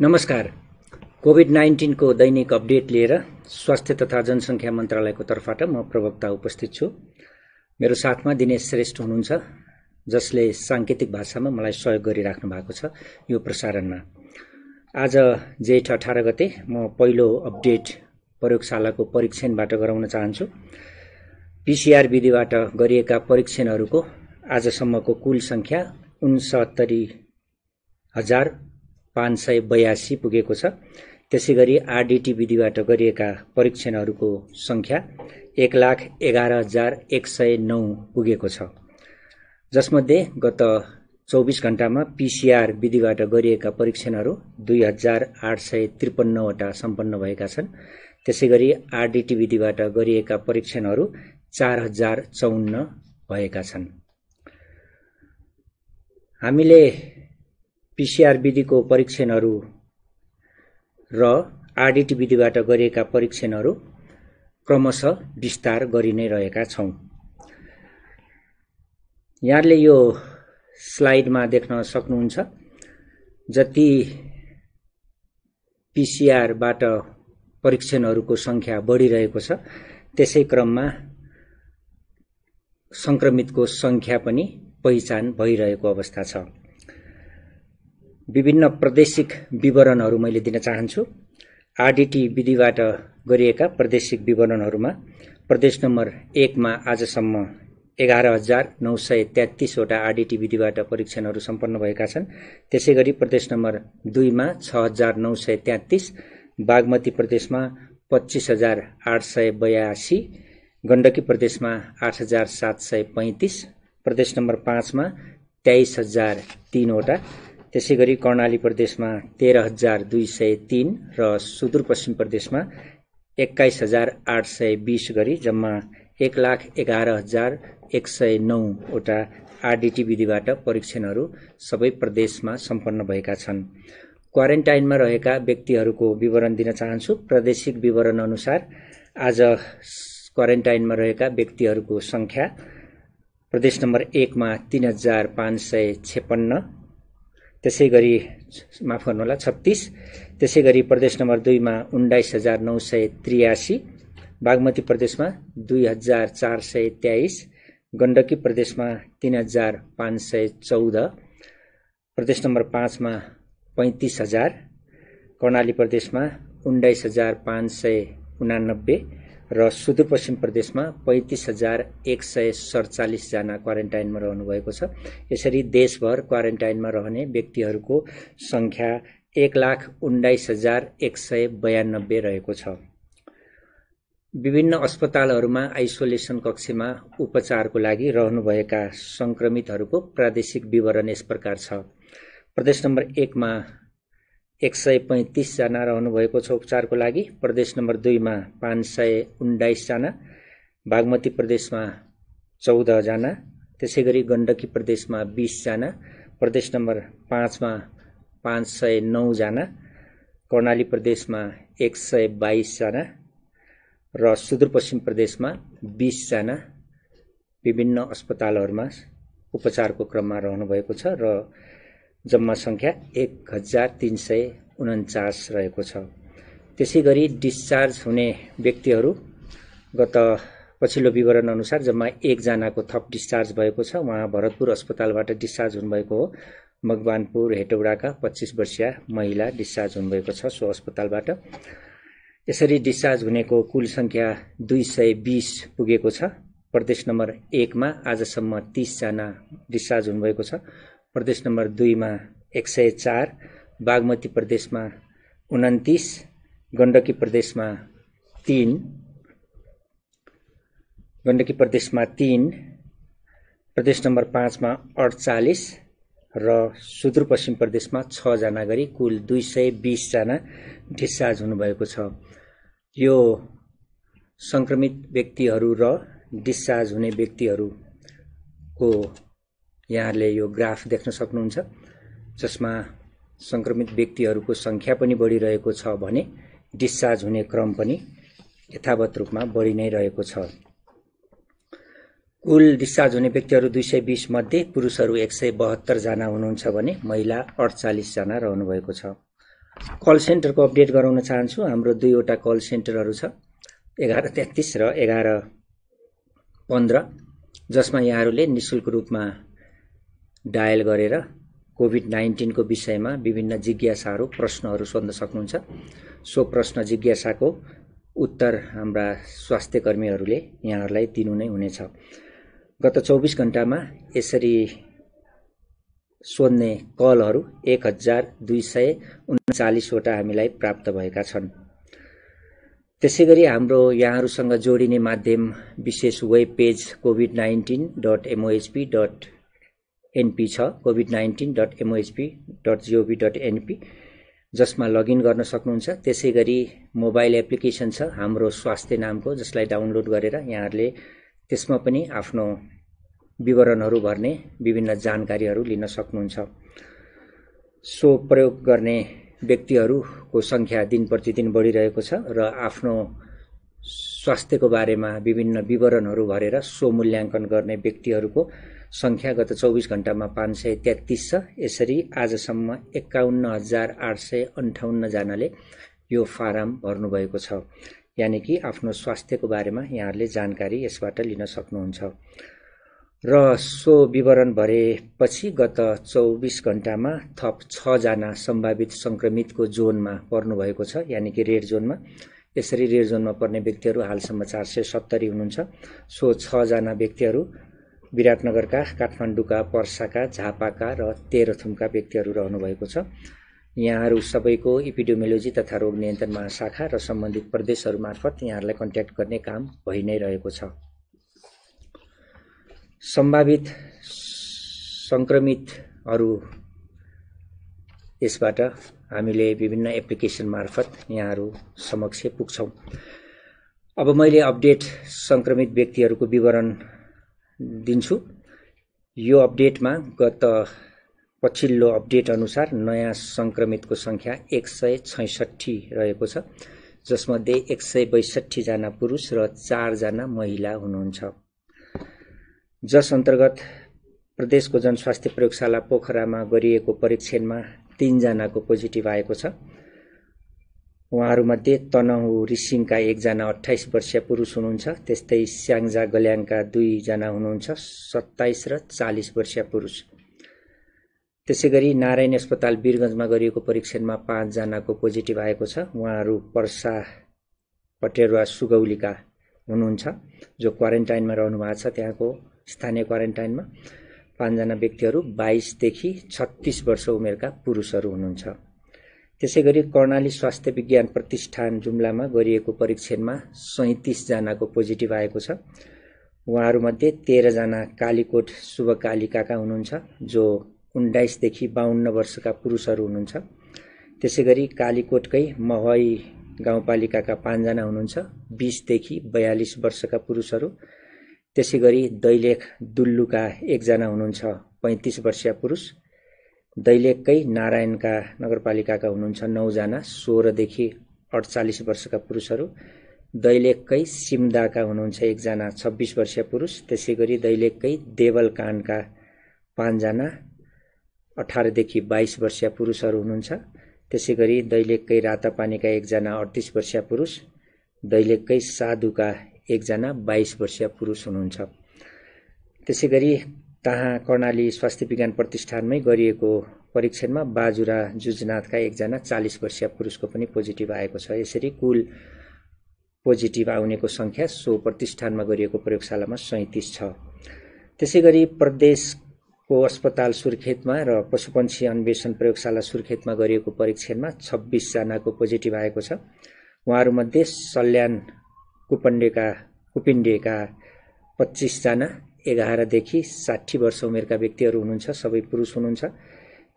नमस्कार। कोभिड-19 को दैनिक अपडेट लिएर स्वास्थ्य तथा जनसङ्ख्या मन्त्रालयको तर्फबाट म प्रवक्ता उपस्थित छु। मेरो साथमा दिनेश श्रेष्ठ हुनुहुन्छ, जसले सांकेतिक भाषामा मलाई सहयोग गरिराख्नु भएको छ यो प्रसारणमा। आज जेठ 18 गते म पहिलो अपडेट प्रयोगशालाको परीक्षणबाट गराउन चाहन्छु। पीसीआर विधिबाट गरिएका परीक्षणहरूको आजसम्मको कुल संख्या 69,582 पुगेको छ। त्यसैगरी आरडीटी विधिबाट गरिएका परीक्षणहरूको संख्या 1,11,109 पुगेको छ, जसमध्ये गत 24 घण्टामा पीसीआर विधिबाट गरिएका परीक्षणहरू 2,853 वटा सम्पन्न भएका छन्। त्यसैगरी आरडीटी विधिबाट गरिएका परीक्षणहरू 4,054 भएका छन्। हामीले पीसीआर विधिको परीक्षणहरू र आरडीटी विधिबाट गरिएका परीक्षणहरू क्रमशः विस्तार गरि नै रहेका छौं। यहाँले यो स्लाइडमा देख्न सक्नुहुन्छ, जति पीसीआरबाट परीक्षणहरूको संख्या बढिरहेको छ, त्यसै क्रममा संक्रमितको संख्या पनि पहिचान भइरहेको अवस्था छ। विभिन्न प्रादेशिक विवरणहरू मैले दिन चाहन्छु। आरडीटी विधिबाट गरिएका प्रादेशिक विवरणहरूमा प्रदेश नम्बर 1 मा आजसम्म 11,933 वटा आरडीटी विधिबाट परीक्षणहरू सम्पन्न भएका छन्। त्यसैगरी प्रदेश नम्बर 2 मा 6,933, बागमती प्रदेशमा 25,882, गण्डकी प्रदेशमा 8,735, प्रदेश नम्बर 5 मा 23,003 वटा, त्यसैगरी कर्णाली प्रदेशमा 13,203 र सुदूरपश्चिम प्रदेशमा 21,820 गरी जम्मा 1,11,109 वटा आरडीटी विधिबाट परीक्षणहरू सबै प्रदेशमा सम्पन्न भएका छन्। क्वारेन्टाइनमा रहेका व्यक्तिहरूको विवरण दिन चाहन्छु। प्रादेशिक विवरण अनुसार आज क्वारेन्टाइनमा रहेका व्यक्तिहरूको संख्या प्रदेश नम्बर 1 मा 3,556, त्यसैगरी माफ गर्नुहोला 36, त्यसैगरी प्रदेश नम्बर 2 मा 19,983, बागमती प्रदेशमा 2,423, गण्डकी प्रदेशमा 3,514, प्रदेश नम्बर 5 मा 35,000, कर्णाली प्रदेशमा 19,589 र सुदूरपश्चिम प्रदेशमा 35,147 जना क्वारेन्टाइनमा रहनु भएको छ। यसरी देशभर क्वारेन्टाइनमा रहने व्यक्तिहरूको संख्या 1,19,192 रहेको छ। विभिन्न अस्पतालहरूमा आइसोलेसन कक्षमा उपचारको लागि रहनुभएका संक्रमितहरूको प्रादेशिक विवरण यस प्रकार छ। प्रदेश नम्बर 1 मा 135 जना रहनुभएको छ उपचारको लागि, प्रदेश नम्बर 2 मा 519 जना, बागमती प्रदेशमा 14 जना, त्यसैगरी गण्डकी प्रदेशमा 20 जना, प्रदेश नम्बर 5 मा 509 जना, कर्णाली प्रदेशमा 122 जना र सुदूरपश्चिम प्रदेशमा 20 जना विभिन्न अस्पतालहरूमा उपचारको क्रममा रहनुभएको छ र जम्मा संख्या 1,349 रहेको छ। त्यसैगरी डिस्चार्ज हुने व्यक्तिहरू गत पछिल्लो विवरण अनुसार जम्मा 1 जनाको थप डिस्चार्ज भएको छ। उहाँ भरतपुर अस्पतालबाट डिस्चार्ज हुनुभएको हो। मकवानपुर हेटौडाका 25 वर्षीय महिला डिस्चार्ज हुनुभएको छ सो अस्पतालबाट। यसरी डिस्चार्ज हुनेको कुल संख्या 220 पुगेको छ। प्रदेश नम्बर 1 मा आजसम्म 30 जना डिस्चार्ज हुनुभएको छ। प्रदेश नम्बर 2 मा 104, बागमती प्रदेशमा 29, गण्डकी प्रदेशमा 3, प्रदेश नम्बर 5 मा 48 र सुदूरपश्चिम प्रदेशमा 6 जना गरी कुल 220 जना डिस्चार्ज हुनुभएको छ। यो संक्रमित व्यक्तिहरू र डिस्चार्ज हुने व्यक्तिहरूको यहाँले यो ग्राफ देख्न सक्नुहुन्छ, जसमा संक्रमित व्यक्तिहरूको संख्या पनि बढिरहेको छ भने डिस्चार्ज हुने क्रम पनि यथावत रूपमा बढि नै रहेको छ। कुल डिस्चार्ज हुने व्यक्तिहरू 220 मध्ये पुरुषहरू 172 जना हुनुहुन्छ भने महिला 48 जना रहनु भएको छ। कल सेन्टरको अपडेट गराउन चाहन्छु। हाम्रो दुईवटा कल सेन्टरहरू छ, 1133 र 1115, जसमा यहाँहरूले निशुल्क रूपमा डायल गरेर कोभिड-19 को विषयमा विभिन्न जिज्ञासाहरू, प्रश्नहरू सोध्न सक्नुहुन्छ। सो प्रश्न जिज्ञासाको उत्तर हाम्रा स्वास्थ्य कर्मीहरूले यहाँहरूलाई दिनु नै हुनेछ। गत 24 घण्टामा यसरी सोध्ने कलहरू 1239 वटा हामीलाई प्राप्त भएका छन्। त्यसैगरी हाम्रो यहाँहरूसँग जोडिने माध्यम विशेष वेब पेज covid19.mohp.np छ, covid19.mohp.gov.np, जसमा लगइन गर्न सक्नुहुन्छ। त्यसैगरी मोबाइल एप्लिकेसन छ हाम्रो स्वास्थ्य नामको, जसलाई डाउनलोड गरेर यहाँहरूले त्यसमा पनि आफ्नो विवरणहरू भर्ने विभिन्न जानकारीहरू लिन सक्नुहुन्छ। सो प्रयोग गर्ने व्यक्तिहरूको संख्या दिन प्रतिदिन बढिरहेको छ र आफ्नो स्वास्थ्यको बारेमा विभिन्न विवरणहरू भरेर सो मूल्याङ्कन गर्ने व्यक्तिहरूको संख्या गत 24 घण्टामा 533 छ। यसरी आजसम्म 51,858 जनाले यो फारम भर्नुभएको छ। यानि कि आफ्नो स्वास्थ्यको बारेमा यहाँहरूले जानकारी यसबाट लिन सक्नुहुन्छ। र सो विवरण भरेपछि गत 24 घण्टामा थप 6 जना सम्भावित संक्रमितको जोनमा पर्नुभएको छ, यानि कि रेड जोनमा। यसरी रेड जोनमा पर्ने व्यक्तिहरू हालसम्म 470 हुनुहुन्छ। सो 6 जना व्यक्तिहरू विराटनगरका, काठमाडौँका, पर्साका, झापाका र तेह्रथुमका व्यक्तिहरू रहनुभएको छ। यहाँहरू सबैको एपिडेमियोलोजी तथा रोग नियन्त्रण महाशाखा र सम्बन्धित प्रदेशहरू मार्फत यहाँहरूलाई कन्ट्याक्ट गर्ने काम भइ नै रहेको छ। सम्भावित संक्रमितहरू यसबाट हामीले विभिन्न एप्लिकेसन मार्फत यहाँहरू समक्ष पुग्छौं। अब मैले अपडेट संक्रमित व्यक्तिहरूको विवरण दिन्छु। यो अपडेटमा गत पछिल्लो अपडेट अनुसार नयाँ संक्रमितको संख्या 166 रहेको छ, जसमध्ये 162 जना पुरुष र 4 जना महिला हुनुहुन्छ। जस अन्तर्गत प्रदेशको जनस्वास्थ्य प्रयोगशाला पोखरामा गरिएको परीक्षणमा 3 जनाको पोजिटिभ आएको छ। उहाँहरूमध्ये तनहु रिसिङका 1 जना 28 वर्षीय पुरुष हुनुहुन्छ। त्यस्तै स्याङ्जा गल्याङका 2 जना हुनुहुन्छ, 27 र 40 वर्षीय पुरुष। त्यसैगरी नारायणी अस्पताल वीरगञ्जमा गरिएको परीक्षणमा 5 जनाको पोजिटिभ आएको छ। उहाँहरू पर्सा पटेरुवा सुगौलीका हुनुहुन्छ, जो क्वारेन्टाइनमा रहनु भएको छ। त्यहाँको स्थानीय क्वारेन्टाइनमा 5 जना व्यक्तिहरू 22 देखि 36 वर्ष उमेरका पुरुषहरू हुनुहुन्छ। त्यसैगरी कर्णाली स्वास्थ्य विज्ञान प्रतिष्ठान जुम्लामा गरिएको परीक्षणमा 37 जनाको पोजिटिभ आएको छ। उहाँहरूमध्ये 13 जना कालीकोट शुभकालिकाका हुनुहुन्छ, जो 19 देखि 52 वर्षका पुरुषहरू हुनुहुन्छ। त्यसैगरी कालीकोटकै महई गाउँपालिकाका 5 जना हुनुहुन्छ, 20 देखि 42 वर्षका पुरुषहरू। त्यसैगरी दैलेख दुल्लुका 1 जना हुनुहुन्छ, 35 वर्षीय पुरुष। दैलेखकै नारायणका नगरपालिकाका हुनुहुन्छ 9 जना, 16 देखि 48 वर्षका पुरुषहरू। दैलेखकै सिमदाका हुनुहुन्छ 1 जना, 26 वर्षीय पुरुष। त्यसैगरी दैलेखकै देवलकाण्डका 5 जना, 18 देखि 22 वर्षीय पुरुषहरू हुनुहुन्छ। त्यसैगरी दैलेखकै रातापानीका 1 जना, 38 वर्षीय पुरुष। दैलेखकै साधुका 1 जना, 22 वर्षीय पुरुष हुनुहुन्छ। त्यसैगरी तहाँ कर्णाली स्वास्थ्य विज्ञान प्रतिष्ठानमै गरिएको परीक्षणमा बाजुरा जुजनाथका 1 जना, 40 वर्षीय पुरुषको पनि पोजिटिभ आएको छ। यसरी कुल पोजिटिभ आउनेको संख्या सो प्रतिष्ठानमा गरिएको प्रयोगशालामा 37 छ। त्यसैगरी प्रदेशको अस्पताल सुर्खेतमा र पशुपन्छी अन्वेषण प्रयोगशाला सुर्खेतमा गरिएको परीक्षणमा 26 जनाको पोजिटिभ आएको छ। उहाँहरूमध्ये सल्यान कुपिण्डेका 25 जना, 11 देखि 60 वर्ष उमेरका व्यक्तिहरू हुनुहुन्छ, सबै पुरुष हुनुहुन्छ।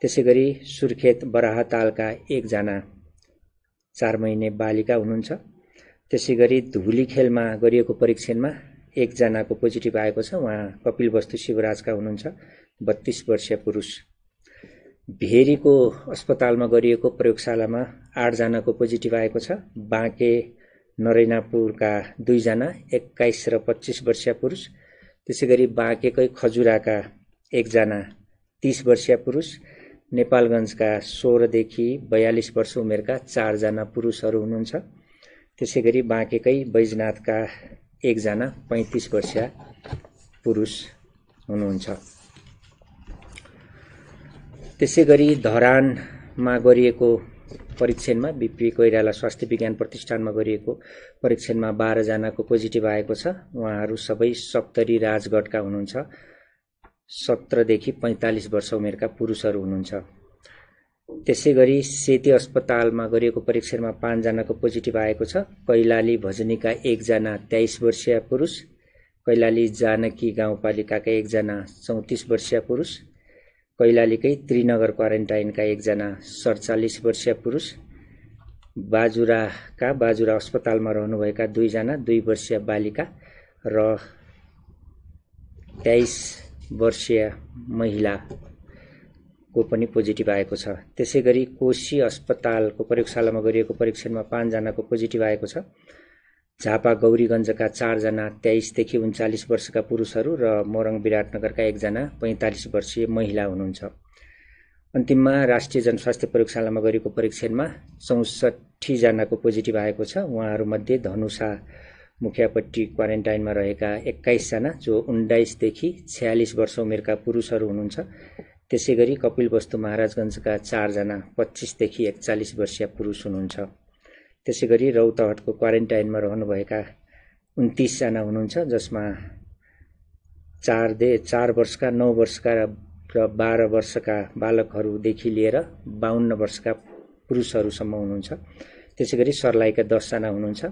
त्यसैगरी सुर्खेत बराहतालका 1 जना, 4 महिने बालिका हुनुहुन्छ। त्यसैगरी धुलीखेलमा गरिएको परीक्षणमा 1 जनाको पोजिटिभ आएको छ। उहाँ कपिलवस्तु शिवराजका हुनुहुन्छ, 32 वर्षीय पुरुष। भेरीको अस्पतालमा गरिएको प्रयोगशालामा 8 जनाको पोजिटिभ आएको छ। बाँके नरैनापुरका 2 जना, 21 र 25 वर्षीय पुरुष। त्यसैगरी बाँकेकै खजुराका 1 जना, 30 वर्षीय पुरुष। नेपालगञ्जका 16 देखि 42 वर्ष उमेरका 4 जना पुरुषहरू हुनुहुन्छ। त्यसैगरी बाँकेकै बैजनाथका 1 जना 35 वर्षीय पुरुष हुनुहुन्छ। त्यसैगरी धरानमा गरिएको परीक्षणमा बीपी कोइराला स्वास्थ्य विज्ञान प्रतिष्ठानमा गरिएको परीक्षणमा 12 जनाको पोजिटिभ आएको छ। उहाँहरू सबै सप्तरी राजगढका हुनुहुन्छ। 17 देखि 45 वर्ष उमेरका पुरुषहरू हुनुहुन्छ। त्यसैगरी सेती अस्पतालमा गरिएको परीक्षणमा 5 जनाको पोजिटिभ आएको छ। कैलाली भजनीका 1 जना 23 वर्षीय पुरुष, कैलाली जानकी गाउँपालिकाका 1 जना 34 वर्षीय पुरुष, कैलालीकै त्रिनगर क्वारेन्टाइनका 1 जना 47 वर्षीय पुरुष, बाजुरा अस्पतालमा रहनुभएका 2 जना 2 वर्षीय बालिका र 23 वर्षीय महिलाको पनि पोजिटिभ आएको छ। त्यसैगरी कोशी अस्पतालको प्रयोगशालामा गरिएको परीक्षणमा 5 जनाको पोजिटिभ आएको छ। झापा गौरीगञ्जका 4 जना 23 देखि 39 वर्षका पुरुषहरू र मोरङ विराटनगरका 1 जना 45 वर्षीय महिला हुनुहुन्छ। अन्तिममा राष्ट्रिय जनस्वास्थ्य प्रयोगशालामा गरिएको परीक्षणमा 64 जनाको पोजिटिभ आएको छ। उहाँहरूमध्ये धनुषा मुखियापट्टी क्वारेन्टाइनमा रहेका 21 जना जो 19 देखि 46 वर्ष उमेरका पुरुषहरू हुनुहुन्छ। त्यसैगरी कपिलवस्तु महाराजगञ्जका 4 जना 25 देखि 41 वर्षीय पुरुष हुनुहुन्छ। त्यसैगरी रौतहटको क्वारेन्टाइनमा रहनुभएका 29 जना हुनुहुन्छ, जसमा 4 वर्षका, 9 वर्षका र 12 वर्षका बालकहरूदेखि लिएर 52 वर्षका पुरुषहरूसम्म हुनुहुन्छ। त्यसैगरी सर्लाहीका 10 जना हुनुहुन्छ।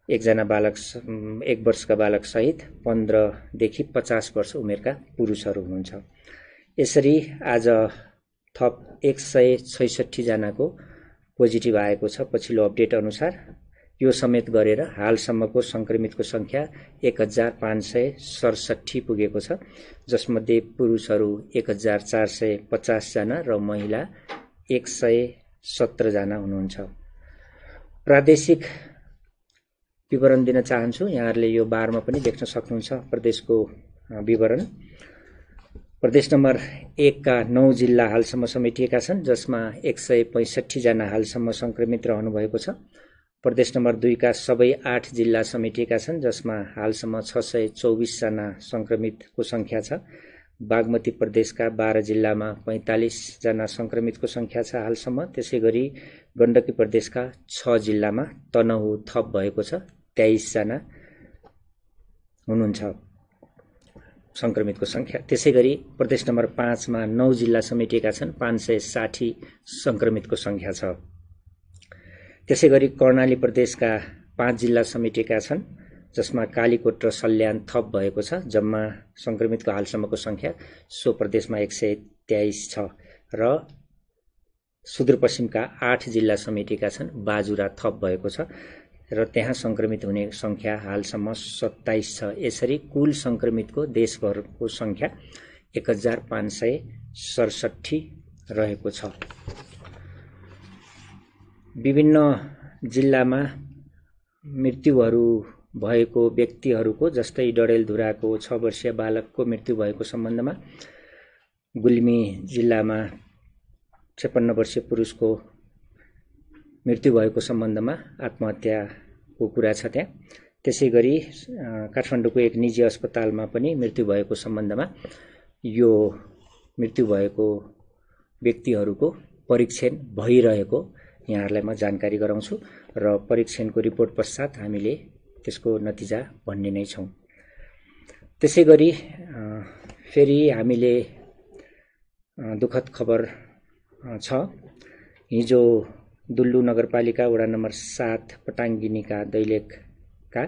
1 वर्षका बालक सहित 15 देखि 50 वर्ष उमेरका पुरुषहरू हुनुहुन्छ। यसरी आज थप 166 जनाको पोजिटिभ आएको छ। पछिल्लो अपडेट अनुसार यो समेत गरेर हालसम्मको संक्रमितको संख्या 1567 पुगेको छ, जसमध्ये पुरुषहरू 1450 जना र महिला 117 जना हुनुहुन्छ। प्रादेशिक विवरण दिन चाहन्छु। यहाँहरूले यो बारमा पनि देख्न सक्नुहुन्छ प्रदेशको विवरण। प्रदेश नम्बर 1 का 9 जिल्ला हालसम्म समेटिएका छन्, जसमा 165 जना हालसम्म संक्रमित रहनु भएको छ। प्रदेश नम्बर 2 का सबै 8 जिल्ला समेटिएका छन्, जसमा हालसम्म 624 जना संक्रमितको संख्या छ। बागमती प्रदेशका 12 जिल्लामा 45 जना संक्रमितको संख्या छ हालसम्म। त्यसैगरी गण्डकी प्रदेशका 6 जिल्लामा तनहु थप भएको छ, 23 जना हुनुहुन्छ संक्रमितको संख्या। त्यसैगरी प्रदेश नम्बर 5 मा 9 जिल्ला समेटिएका छन्, 560 संक्रमितको संख्या छ। त्यसैगरी कर्णाली प्रदेशका 5 जिल्ला समेटिएका छन्, जसमा कालीकोट र सल्यान थप भएको छ। जम्मा संक्रमितको हालसम्मको संख्या सो प्रदेशमा 123 छ र सुदूरपश्चिमका 8 जिल्ला समेटिएका छन्, बाजुरा थप भएको छ र त्यहाँ संक्रमित हुने संख्या हालसम्म 27 छ। यसरी कुल संक्रमितको देशभरको संख्या 1567 रहेको छ। विभिन्न जिल्लामा मृत्युहरू भएको व्यक्तिहरूको, जस्तै डडेलधुराको 6 वर्षीय बालकको मृत्यु भएको सम्बन्धमा, गुल्मी जिल्लामा 56 वर्षीय पुरुषको मृत्यु भएको सम्बन्धमा आत्महत्याको कुरा छ त्यहाँ। त्यसैगरी काठमाडौँको एक निजी अस्पतालमा पनि मृत्यु भएको सम्बन्धमा यो मृत्यु भएको व्यक्तिहरूको परीक्षण भइरहेको यहाँहरूलाई म जानकारी गराउँछु र परीक्षणको रिपोर्ट पश्चात हामीले त्यसको नतिजा भन्ने नै छौँ। त्यसैगरी फेरि हामीले दुःखद खबर छ। हिजो दुल्लु नगरपालिका वडा नम्बर 7 पटाङ्गिनीका दैलेखका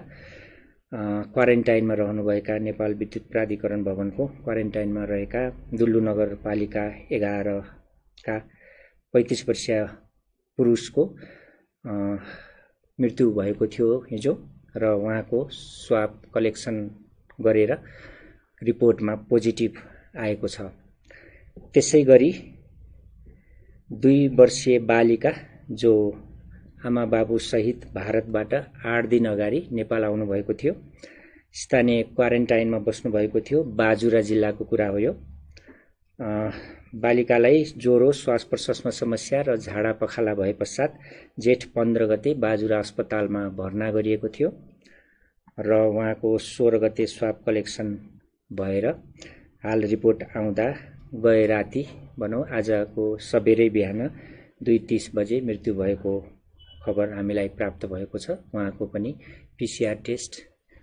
क्वारेन्टाइनमा रहनुभएका नेपाल विद्युत प्राधिकरण भवनको क्वारेन्टाइनमा रहेका दुल्लु नगरपालिका 11 का 35 वर्षीय पुरुषको मृत्यु भएको थियो हिजो र उहाँको स्वाब कलेक्सन गरेर रिपोर्टमा पोजिटिभ आएको छ। त्यसैगरी 2 वर्षीय बालिका जो आमा बाबु सहित भारतबाट 8 दिन अगाडि नेपाल आउनु भएको थियो, स्थानीय क्वारेन्टाइनमा बस्नु भएको थियो, बाजुरा जिल्लाको कुरा हो यो। बालिकालाई ज्वरो, श्वास प्रश्वासमा समस्या र झाडा पखाला भए पश्चात जेठ 15 गते बाजुरा अस्पतालमा भर्ना गरिएको थियो र उहाँको 16 गते स्वाब कलेक्सन भएर हाल रिपोर्ट आउँदा गए राति भनौँ आजको सबेरै बिहान 2:30 बजे मृत्यु भएको खबर हामीलाई प्राप्त भएको छ। उहाँको पनि पीसीआर टेस्ट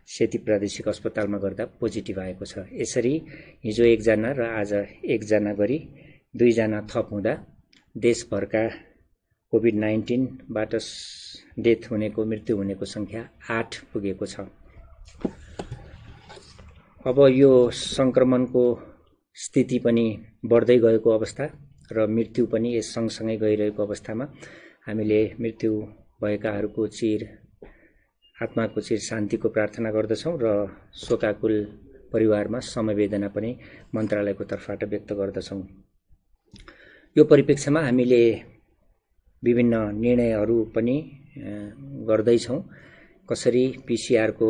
सेती प्रादेशिक अस्पतालमा गर्दा पोजिटिभ आएको छ। यसरी हिजो 1 जना र आज 1 जना गरी 2 जना थप हुँदा देशभरका कोभिड-19 बाट डेथ हुनेको मृत्यु हुनेको संख्या 8 पुगेको छ। अब यो संक्रमणको स्थिति पनि बढ्दै गएको अवस्था र मृत्यु पनि यस सँगसँगै गइरहेको अवस्थामा हामीले मृत्यु भएकाहरूको आत्माको चिर शान्तिको प्रार्थना गर्दछौं र शोकाकुल परिवारमा समवेदना पनि मन्त्रालयको तर्फबाट व्यक्त गर्दछौं। यो परिप्रेक्ष्यमा हामीले विभिन्न निर्णयहरू पनि गर्दैछौं। कसरी पीसीआर को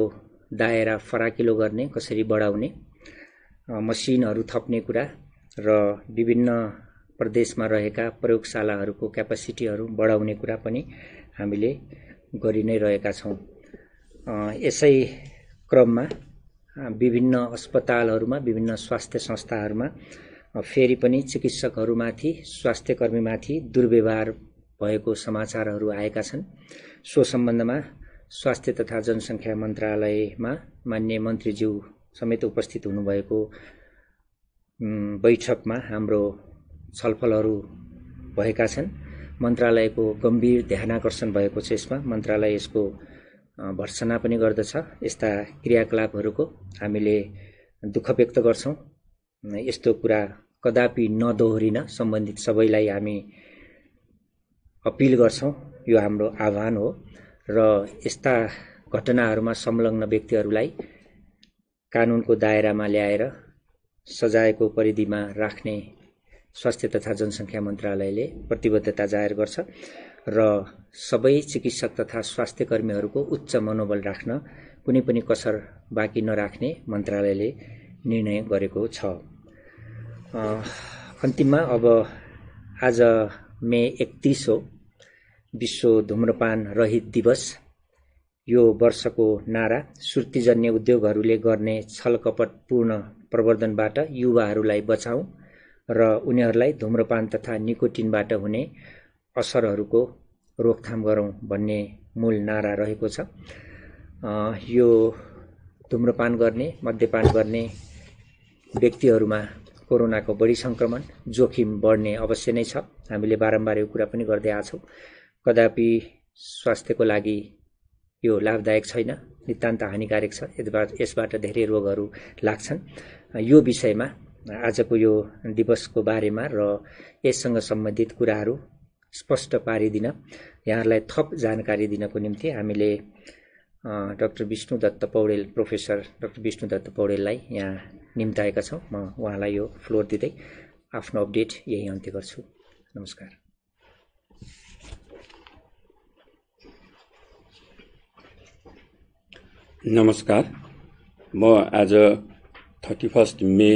दायरा फराकिलो गर्ने, कसरी बढाउने, मसिनहरू थप्ने कुरा र विभिन्न प्रदेशमा रहेका प्रयोगशालाहरूको क्यापासिटीहरू बढाउने कुरा पनि हामीले गरि नै रहेका छौं। यसै क्रममा विभिन्न अस्पतालहरूमा, विभिन्न स्वास्थ्य संस्थाहरूमा फेरि पनि चिकित्सकहरूमाथि, स्वास्थ्यकर्मीमाथि दुर्व्यवहार भएको समाचारहरू आएका छन्। सो सम्बन्धमा स्वास्थ्य तथा जनसङ्ख्या मन्त्रालयमा माननीय मन्त्रीज्यू समेत उपस्थित हुनुभएको बैठकमा हाम्रो छलफलहरू भएका छन्। मन्त्रालयको गम्भीर ध्यानाकर्षण भएको छ। यसमा मन्त्रालय यसको भर्त्सना पनि गर्दछ। यस्ता क्रियाकलापहरूको हामीले दुःख व्यक्त गर्छौं। यस्तो कुरा कदापि नदोहोरिन सम्बन्धित सबैलाई हामी अपिल गर्छौं। यो हाम्रो आह्वान हो र यस्ता घटनाहरूमा संलग्न व्यक्तिहरूलाई कानुनको दायरामा ल्याएर सजायको परिधिमा राख्ने स्वास्थ्य तथा जनसङ्ख्या मन्त्रालयले प्रतिबद्धता जाहेर गर्छ र सबै चिकित्सक तथा स्वास्थ्य कर्मीहरूको उच्च मनोबल राख्न कुनै पनि कसर बाँकी नराख्ने मन्त्रालयले निर्णय गरेको छ। अन्तिममा अब आज मे 31 हो, विश्व धूम्रपान रहित दिवस। यो वर्षको नारा सुर्तीजन्य उद्योगहरूले गर्ने छलकपटपूर्ण प्रवर्धनबाट युवाहरूलाई बचाऊ र उनीहरूलाई धूम्रपान तथा निकोटिनबाट हुने असरहरूको रोकथाम गरौं भन्ने मूल नारा रहेको छ। यो धूम्रपान गर्ने, मद्यपान गर्ने व्यक्तिहरूमा कोरोनाको बढी संक्रमण जोखिम बढ्ने अवश्य नै छ। हामीले बारम्बार यो कुरा पनि गर्दै आछौं। कदापि स्वास्थ्यको लागि यो लाभदायक छैन, नितान्त हानिकारक छ। यसबाट धेरै रोगहरू लाग्छन्। यो विषयमा आजको यो दिवसको बारेमा र यससँग सम्बन्धित कुराहरू स्पष्ट पारिदिन, यहाँहरूलाई थप जानकारी दिनको निम्ति हामीले doctor Vishnudatta Paudel, professor doctor Vishnudatta पौडेललाई यहाँ निम्ताएका छौं। म उहाँलाई यो फ्लोर दिँदै आफ्नो अपडेट यही अन्त्य गर्छु। नमस्कार। नमस्कार। म आज 31 मे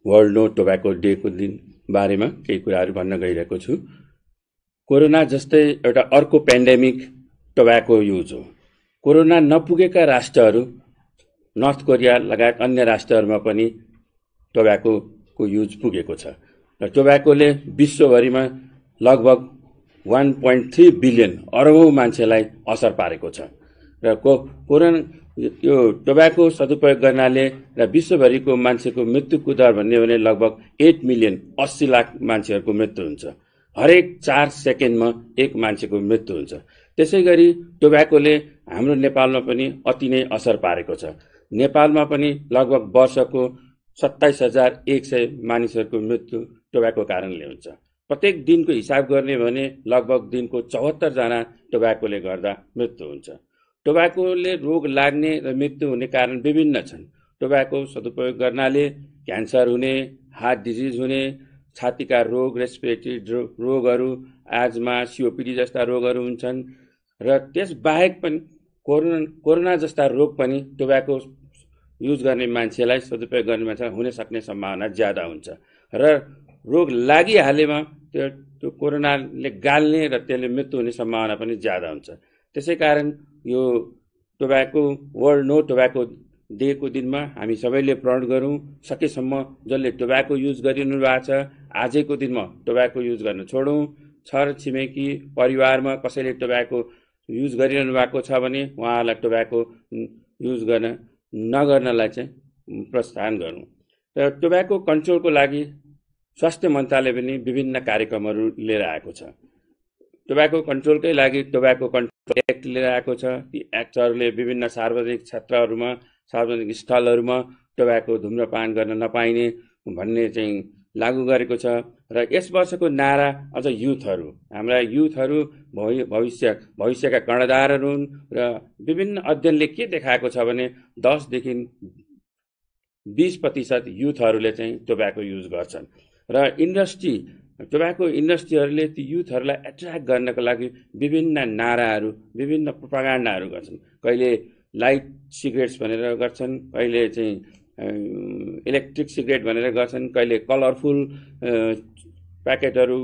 वर्ल्ड नो टोब्याको डेको दिन बारेमा केही कुराहरू भन्न गइरहेको छु। कोरोना जस्तै एउटा अर्को पेन्डेमिक टोब्याको युज हो। कोरोना नपुगेका राष्ट्रहरू, नर्थ कोरिया लगायत अन्य राष्ट्रहरूमा पनि टोब्याकोको युज पुगेको छ र टोब्याकोले विश्वभरिमा लगभग 1.3 बिलियन अरबौं मान्छेलाई असर पारेको छ र कोरोना यो टोब्याको सदुपयोग गर्नाले र विश्वभरिको मान्छेको मृत्युको दर भन्ने भने लगभग 8 मिलियन 80 लाख मान्छेहरूको मृत्यु हुन्छ। हरेक 4 सेकेन्डमा एक मान्छेको मृत्यु हुन्छ। त्यसैगरी टोब्याकोले हाम्रो नेपालमा पनि अति नै असर पारेको छ। नेपालमा पनि लगभग वर्षको 27,100 मानिसहरूको मृत्यु टोब्याको कारणले हुन्छ। प्रत्येक दिनको हिसाब गर्ने भने लगभग दिनको 74 जना टोब्याकोले गर्दा मृत्यु हुन्छ। टोब्याकोले रोग लाग्ने र मृत्यु हुने कारण विभिन्न छन्। टोब्याको सदुपयोग गर्नाले क्यान्सर हुने, हार्ट डिजिज हुने, छातीका रोग, रेस्पिरेटरी रोगहरू, एजमा, सीओपीडी जस्ता रोगहरू हुन्छन् र त्यस बाहेक पनि कोरोना जस्ता रोग पनि टोब्याको युज गर्ने मान्छेलाई, सदुपयोग गर्ने मान्छेलाई हुन सक्ने सम्भावना ज्यादा हुन्छ र रोग लागिहालेमा त्यो कोरोनाले गाल्ने र त्यसले मृत्यु हुने सम्भावना पनि ज्यादा हुन्छ। त्यसै कारण यो टोब्याको वर्ल्ड नो टोब्याको डेको दिनमा हामी सबैले प्रण गरौँ, सकेसम्म जसले टोब्याको युज गरिरहनु भएको छ आजैको दिनमा टोब्याको युज गर्न छोडौँ। छर छिमेकी परिवारमा कसैले टोब्याको युज गरिरहनु भएको छ भने उहाँलाई टोब्याको युज नगर्नलाई चाहिँ प्रोत्साहन गरौँ। र टोब्याको कन्ट्रोलको लागि स्वास्थ्य मन्त्रालय पनि विभिन्न कार्यक्रमहरू लिएर आएको छ। टोब्याको कन्ट्रोलकै लागि टोब्याको कन्ट्रोल एक्ट लिएर आएको छ। ती एक्टहरूले विभिन्न सार्वजनिक क्षेत्रहरूमा, सार्वजनिक स्थलहरूमा टोब्याको धुम्रपान गर्न नपाइने भन्ने चाहिँ लागू गरेको छ। र यस वर्षको नारा अझ युथहरू, हाम्रा युथहरू भविष्यका कर्णधारहरू हुन् र विभिन्न अध्ययनले के देखाएको छ भने 10 देखि 20% युथहरूले चाहिँ टोब्याको युज गर्छन्। र टोब्याको इन्डस्ट्रीहरूले ती युथहरूलाई एट्र्याक्ट गर्नको लागि विभिन्न नाराहरू, विभिन्न प्रोपागान्डाहरू गर्छन्। कहिले लाइट सिगरेट्स भनेर गर्छन्, कहिले चाहिँ इलेक्ट्रिक सिगरेट भनेर गर्छन्, कहिले कलरफुल प्याकेटहरू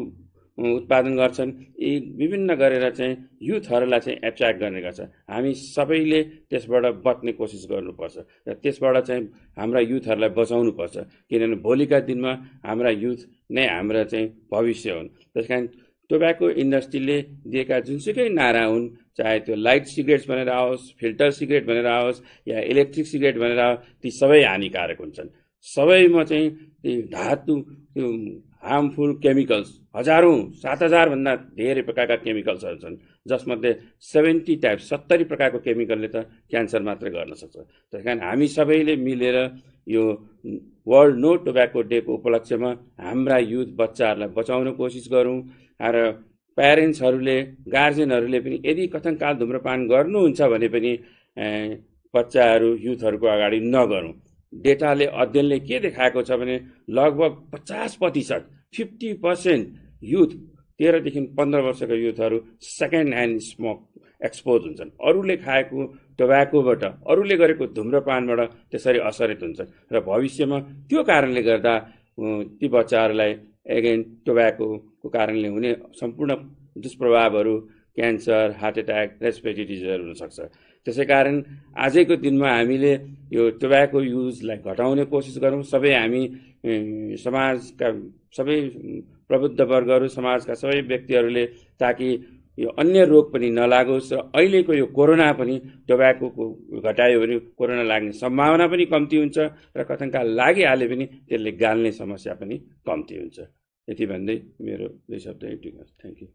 उत्पादन गर्छन्। यी विभिन्न गरेर चाहिँ युथहरूलाई चाहिँ एट्र्याक्ट गर्ने गर्छ। हामी सबैले त्यसबाट बच्ने कोसिस गर्नुपर्छ र त्यसबाट चाहिँ हाम्रा युथहरूलाई बचाउनुपर्छ, किनभने भोलिका दिनमा हाम्रा युथ नै हाम्रा चाहिँ भविष्य हुन्। त्यसकारण टोब्याको इन्डस्ट्रीले दिएका जुनसुकै नारा हुन्, चाहे त्यो लाइट सिगरेट्स भनेर आओस्, फिल्टर सिगरेट भनेर आओस् या इलेक्ट्रिक सिगरेट भनेर आओस्, ती सबै हानिकारक हुन्छन्। सबैमा चाहिँ ती धातु, त्यो हार्मफुल केमिकल्स, 7,000 भन्दा धेरै प्रकारका केमिकल्सहरू छन्, जसमध्ये 70 प्रकारको केमिकलले त क्यान्सर मात्र गर्न सक्छ। त्यसकारण हामी सबैले मिलेर यो वर्ल्ड नो टोब्याको डेको उपलक्ष्यमा हाम्रा युथ बच्चाहरूलाई बचाउन कोसिस गरौँ। र प्यारेन्ट्सहरूले, गार्जेनहरूले पनि यदि कथनकाल धुम्रपान गर्नुहुन्छ भने पनि बच्चाहरू, युथहरूको अगाडि नगरौँ। डेटाले, अध्ययनले के देखाएको छ भने लगभग 50% युथ 13 देखि 15 वर्षका युथहरू सेकेन्ड ह्यान्ड स्मोक एक्सपोज हुन्छन्। अरूले खाएको टोब्याकोबाट, अरूले गरेको धुम्रपानबाट त्यसरी असरित हुन्छ र भविष्यमा त्यो कारणले गर्दा ती बच्चाहरूलाई एगेन टोब्याकोको कारणले हुने सम्पूर्ण दुष्प्रभावहरू, क्यान्सर, हार्ट एट्याक, रेस्पिरेटरी डिजिजहरू हुनसक्छ। त्यसै कारण आजैको दिनमा हामीले यो टोब्याको युजलाई घटाउने कोसिस गरौँ। हामी समाजका सबै प्रबुद्ध वर्गहरू, समाजका सबै व्यक्तिहरूले, ताकि यो अन्य रोग पनि नलागोस् र अहिलेको यो कोरोना पनि टोब्याको घटायो भने कोरोना लाग्ने सम्भावना पनि कम्ती हुन्छ र कथनकाल लागिहाले पनि त्यसले गाल्ने समस्या पनि कम्ती हुन्छ। यति भन्दै मेरो 2 शब्द यति गर्छु। Thank you.